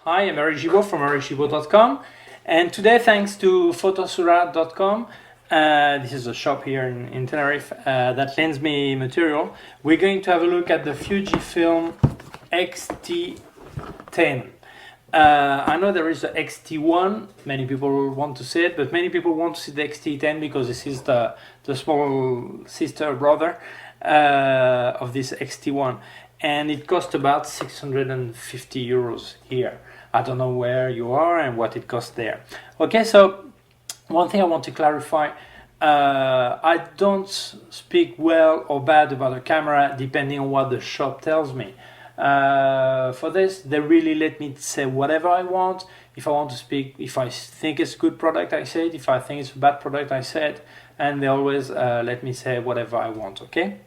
Hi, I'm Eric Gimbal from ericgimbal.com, and today, thanks to photosura.com, this is a shop here in Tenerife that lends me material, we're going to have a look at the Fujifilm xt10. I know there is the xt1, many people want to see it, but many people want to see the xt10 because this is the small sister or brother of this xt1, and it costs about 650 euros here. I don't know where you are and what it costs there. Okay, so one thing I want to clarify, I don't speak well or bad about a camera depending on what the shop tells me. For this, they really let me say whatever I want. If I want to speak, if I think it's a good product, I say it. If I think it's a bad product, I say it. And they always let me say whatever I want, okay?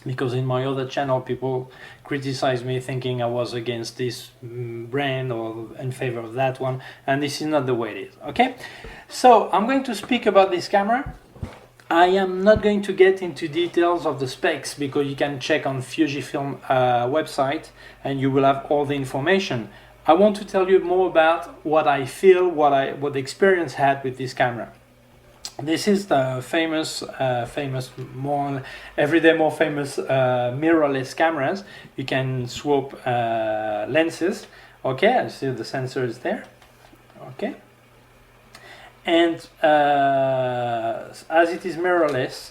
Because in my other channel, people criticize me thinking I was against this brand or in favor of that one, and this is not the way it is, okay? So I'm going to speak about this camera. I am not going to get into details of the specs because you can check on Fujifilm website and you will have all the information. I want to tell you more about what I feel, what the experience had with this camera. This is the famous, everyday more famous mirrorless cameras. You can swap lenses. Okay, I see the sensor is there. Okay, and as it is mirrorless,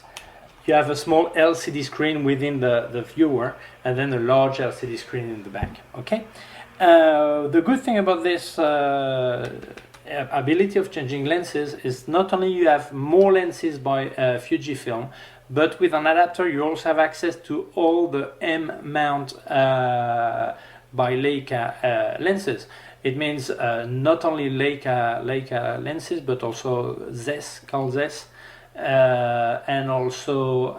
you have a small LCD screen within the viewer, and then a large LCD screen in the back. Okay, the good thing about this ability of changing lenses is not only you have more lenses by Fujifilm, but with an adapter you also have access to all the M mount by Leica lenses. It means not only Leica lenses, but also ZES, called ZES, and also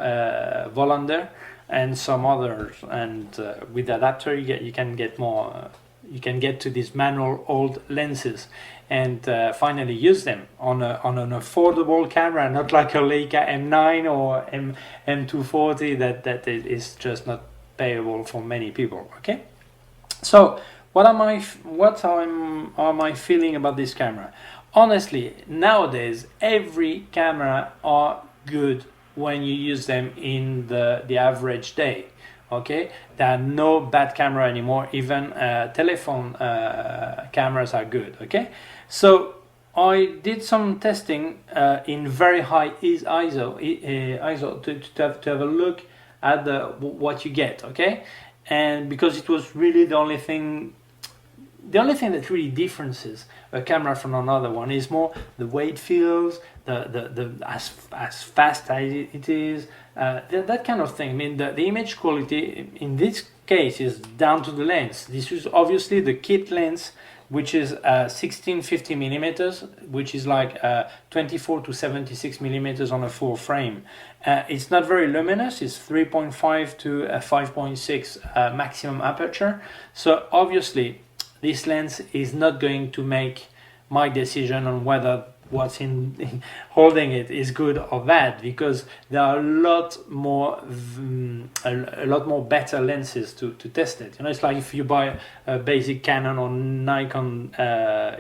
Volander and some others. And with the adapter you can get more. You can get to these manual old lenses and finally use them on an affordable camera, not like a Leica M9 or M240 that is just not payable for many people. Okay, so what am I feeling about this camera? Honestly, nowadays every camera are good when you use them in the average day. Okay, there are no bad camera anymore. Even telephone cameras are good. Okay, so I did some testing in very high ISO to have a look at what you get. Okay, and because it was really the only thing that really differences a camera from another one is more the way it feels, as fast as it is, that kind of thing. I mean, the image quality in this case is down to the lens. This is obviously the kit lens, which is 1650 millimeters, which is like 24 to 76 millimeters on a full frame. It's not very luminous. It's 3.5 to 5.6 maximum aperture. So obviously this lens is not going to make my decision on whether what's in holding it is good or bad, because there are a lot more better lenses to test it. You know, it's like if you buy a basic Canon or Nikon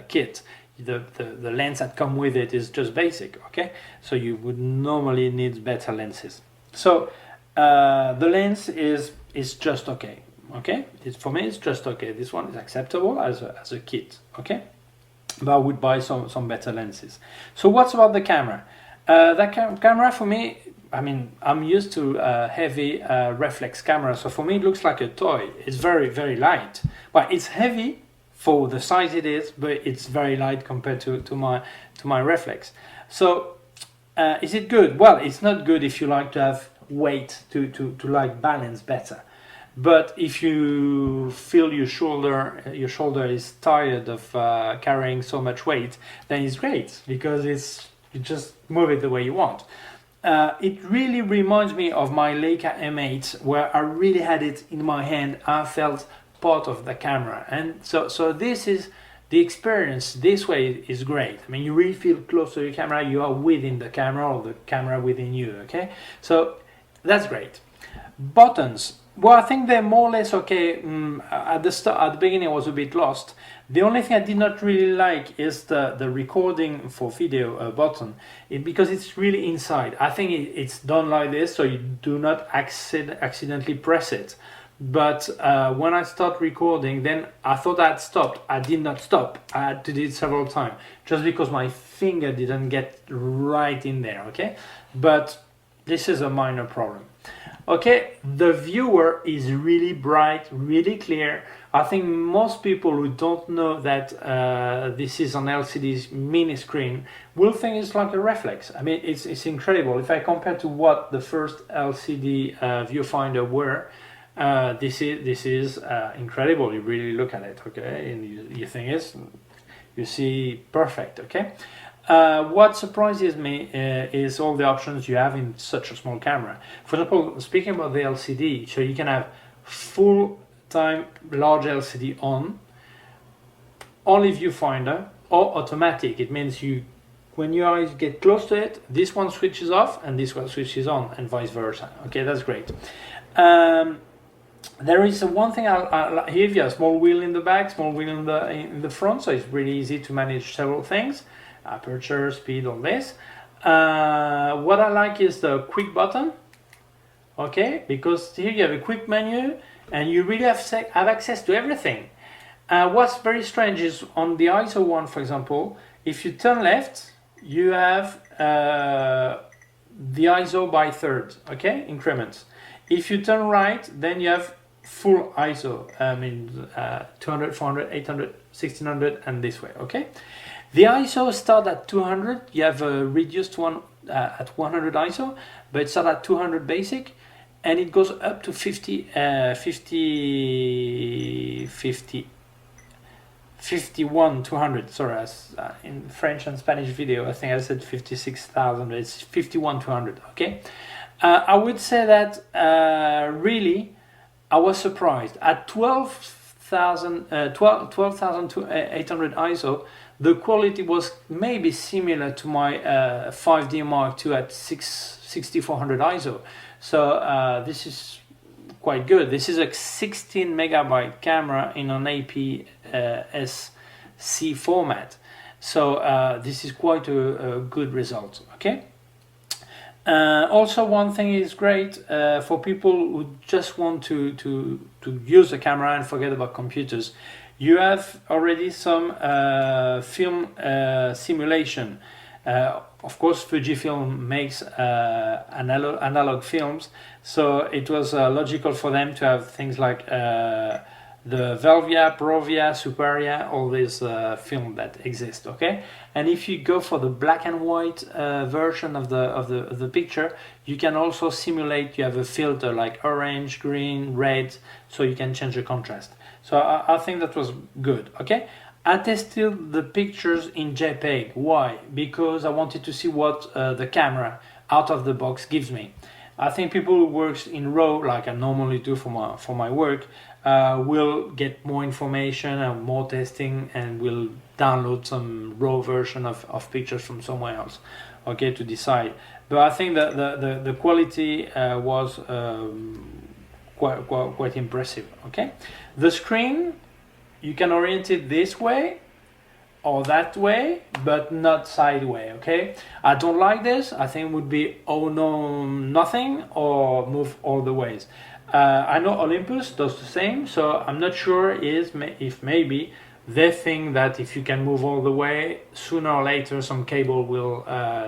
kit, the lens that come with it is just basic. Okay, so you would normally need better lenses. So the lens is just okay. Okay, for me it's just okay. This one is acceptable as a kit. Okay, but I would buy some better lenses. So what's about the camera? That camera for me, I mean, I'm used to heavy reflex camera, so for me it looks like a toy. It's very, very light, but it's heavy for the size it is, but it's very light compared to my reflex. So is it good? Well, it's not good if you like to have weight to like balance better. But if you feel your shoulder is tired of carrying so much weight, then it's great because you just move it the way you want. It really reminds me of my Leica M8, where I really had it in my hand. I felt part of the camera, and so this is the experience. This way is great. I mean, you really feel close to your camera. You are within the camera, or the camera within you. Okay, so that's great. Buttons. Well, I think they're more or less okay. At the beginning, I was a bit lost. The only thing I did not really like is the recording for video button, because it's really inside. I think it's done like this, so you do not accidentally press it. But when I start recording, then I thought I'd stopped. I did not stop. I had to do it several times, just because my finger didn't get right in there, okay? But this is a minor problem. Okay, the viewer is really bright, really clear. I think most people who don't know that this is an LCD mini screen will think it's like a reflex. I mean, it's incredible. If I compare to what the first LCD viewfinder were, this is incredible. You really look at it, okay, and you think you see perfect, okay. What surprises me is all the options you have in such a small camera. For example, speaking about the LCD, so you can have full-time large LCD on, only viewfinder, or automatic. It means when your eyes get close to it, this one switches off and this one switches on, and vice versa. Okay, that's great. There is one thing here. You have a small wheel in the back, small wheel in the front, so it's really easy to manage several things. Aperture, speed, all this. What I like is the quick button, okay, because here you have a quick menu and you really have access to everything. What's very strange is on the ISO one, for example, if you turn left, you have the ISO by third, okay, increments. If you turn right, then you have full ISO, I mean 200, 400, 800, 1600 and this way, okay. The ISO start at 200, you have a reduced one at 100 ISO, but it starts at 200 basic, and it goes up to 51 200, sorry, in French and Spanish video, I think I said 56,000, it's 51 200, okay? I would say that really, I was surprised. At 12,800 ISO, the quality was maybe similar to my 5D Mark II at 6400 ISO. So this is quite good. This is a 16 megabyte camera in an APS-C format. So this is quite a good result, okay? Also, one thing is great for people who just want to use the camera and forget about computers. You have already some film simulation. Of course, Fujifilm makes analog films, so it was logical for them to have things like the Velvia, Provia, Superia, all these film that exist. Okay, and if you go for the black and white version of the picture, you can also simulate. You have a filter like orange, green, red, so you can change the contrast. So I think that was good. Okay, I tested the pictures in JPEG. Why? Because I wanted to see what the camera out of the box gives me. I think people who work in RAW, like I normally do for my work, will get more information and more testing, and will download some RAW version of pictures from somewhere else, okay, to decide. But I think that the quality was quite impressive. Okay, the screen, you can orient it this way or that way, but not sideways. Okay, I don't like this. I think it would be oh no nothing or move all the ways. I know Olympus does the same, so I'm not sure if maybe they think that if you can move all the way, sooner or later some cable will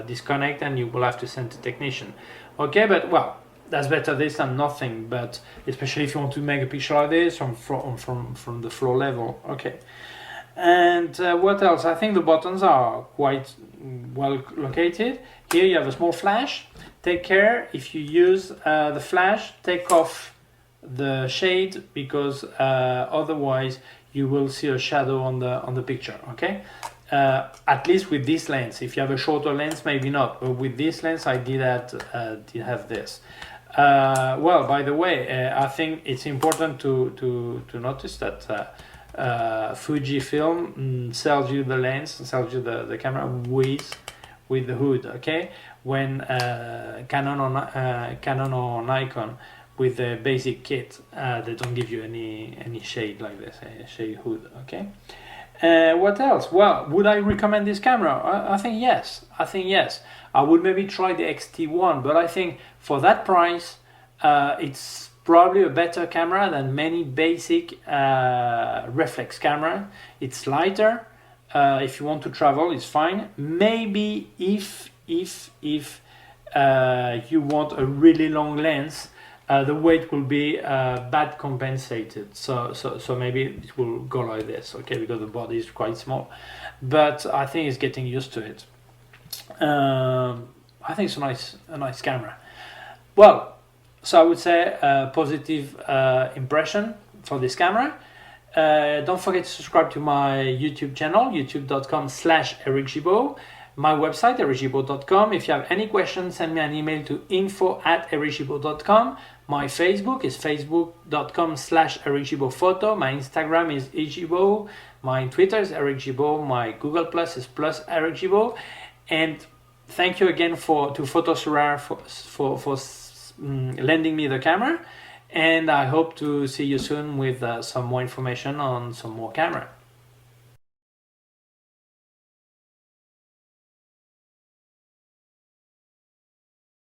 disconnect and you will have to send a technician. Okay, but well, that's better this than nothing, but especially if you want to make a picture like this from the floor level. Okay, and what else? I think the buttons are quite well located. Here you have a small flash. Take care if you use the flash, take off the shade, because otherwise you will see a shadow on the picture. Okay, at least with this lens. If you have a shorter lens, maybe not, but with this lens I did have this. Well, by the way, I think it's important to notice that Fujifilm sells you the lens, sells you the camera with the hood. Okay, when Canon or Nikon with the basic kit. They don't give you any shade like this, a shade hood. Okay. What else? Well, would I recommend this camera? I think yes. I would maybe try the xt10, but I think for that price, it's probably a better camera than many basic reflex camera. It's lighter. If you want to travel, it's fine. Maybe if you want a really long lens, the weight will be bad compensated. So maybe it will go like this, okay, because the body is quite small. But I think it's getting used to it. I think it's a nice camera. Well, so I would say a positive impression for this camera. Don't forget to subscribe to my YouTube channel, youtube.com/ericgibault. My website, ericgibault.com. If you have any questions, send me an email to info@ericgibault.com. My Facebook is facebook.com/ericgibaultphoto. My Instagram is egibault. My Twitter is ericgibault. My Google Plus is +ericgibault. And thank you again to Photosura for lending me the camera. And I hope to see you soon with some more information on some more camera.